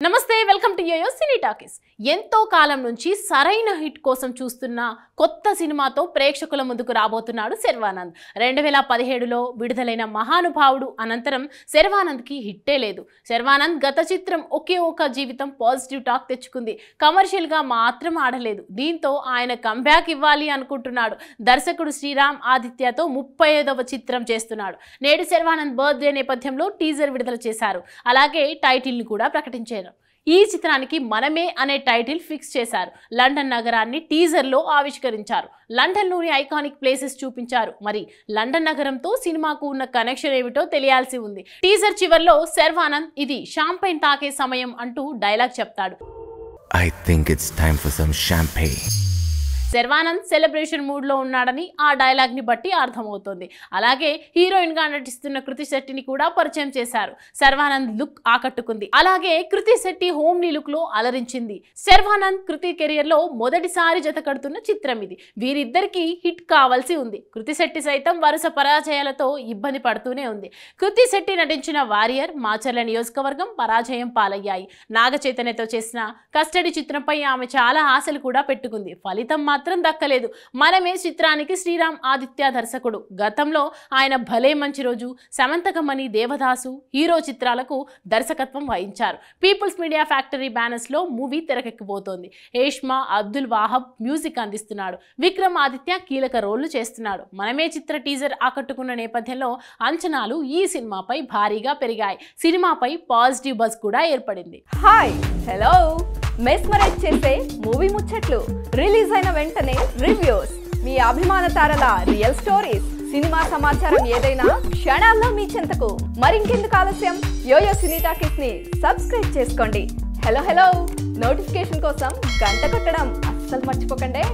నమస్తే welcome to YoYo cine talkies. ఎంతో కాలం నుంచి సరైన హిట్ కోసం చూస్తున్న కొత్త సినిమాతో ప్రేక్షకుల ముందుకు రాబోతున్నాడు శర్వానంద్. 2017లో విడుదలైన మహానుభావుడు అనంతరం శర్వానంద్కి హిట్టే లేదు. శర్వానంద్ గత చిత్రం ఒకే ఒక జీవితం పాజిటివ్ టాక్ తెచ్చుకుంది. కమర్షియల్గా మాత్రం ఆడలేదు. దీంతో ఆయన కంబ్యాక్ ఇవ్వాలి అనుకుంటున్నాడు. దర్శకుడు శ్రీరామ్ ఆదిత్యతో 35వ చిత్రం చేస్తున్నాడు. నేడు శర్వానంద్ బర్త్డే నేపథ్యంలో టీజర్ విడుదల చేశారు. అలాగే టైటిల్ని కూడా ప్రకటించారు. ఈ చిత్రానికి మనమే అనే టైటిల్ ఫిక్స్ చేశారు. లండన్ నగరాన్ని టీజర్లో ఆవిష్కరించారు. లండన్లోని ఐకానిక్ ప్లేసెస్ చూపించారు. మరి లండన్ నగరంతో సినిమాకు ఉన్న కనెక్షన్ ఏమిటో తెలియాల్సి ఉంది. టీజర్ చివర్లో శర్వానంద్ ఇది షాంపైన్ తాకే సమయం అంటూ డైలాగ్ చెప్తాడు. I think it's time for some champagne. Sharwanand celebration మూడ్లో ఉన్నాడని ఆ డైలాగ్ని బట్టి అర్థమవుతోంది. అలాగే హీరోయిన్గా నటిస్తున్న కృతి శెట్టిని కూడా పరిచయం చేశారు. శర్వానంద్ లుక్ ఆకట్టుకుంది. అలాగే కృతి శెట్టి హోమ్లీ లుక్లో అలరించింది. శర్వానంద్ కృతి కెరియర్లో మొదటిసారి జత కడుతున్న చిత్రం ఇది. వీరిద్దరికీ హిట్ కావాల్సి ఉంది. కృతి శెట్టి సైతం వరుస పరాజయాలతో ఇబ్బంది పడుతూనే ఉంది. కృతి శెట్టి నటించిన వారియర్, మాచర్ల నియోజకవర్గం పరాజయం పాలయ్యాయి. నాగ చైతన్యతో చేసిన కస్టడీ చిత్రంపై ఆమె చాలా ఆశలు కూడా పెట్టుకుంది. ఫలితం మాత్రం దక్కలేదు. మనమే చిత్రానికి శ్రీరామ్ ఆదిత్య దర్శకుడు. గతంలో ఆయన భలే మంచి రోజు, సమంతకమణి, దేవదాసు హీరో చిత్రాలకు దర్శకత్వం వహించారు. పీపుల్స్ మీడియా ఫ్యాక్టరీ బ్యానర్స్ లో మూవీ తెరకెక్కిపోతోంది. ఏష్మా అబ్దుల్ వాహబ్ మ్యూజిక్ అందిస్తున్నాడు. విక్రమ్ ఆదిత్య కీలక రోళ్లు చేస్తున్నాడు. మనమే చిత్ర టీజర్ ఆకట్టుకున్న నేపథ్యంలో అంచనాలు ఈ సినిమాపై భారీగా పెరిగాయి. సినిమాపై పాజిటివ్ బజ్ కూడా ఏర్పడింది. హాయ్ హలో మెస్మరైజ్ చేసే మూవీ ముచ్చట్లు, రిలీజ్ అయిన వెంటనే రివ్యూస్, మీ అభిమాన తారల రియల్ స్టోరీస్, సినిమా సమాచారం ఏదైనా క్షణాల్లో మీ చెంతకు. మరింకెందుకు ఆలస్యం, యోయో సినీ టాకీస్ ని సబ్స్క్రైబ్ చేసుకోండి. హలో నోటిఫికేషన్ కోసం గంట కొట్టడం అస్సలు మర్చిపోకండి.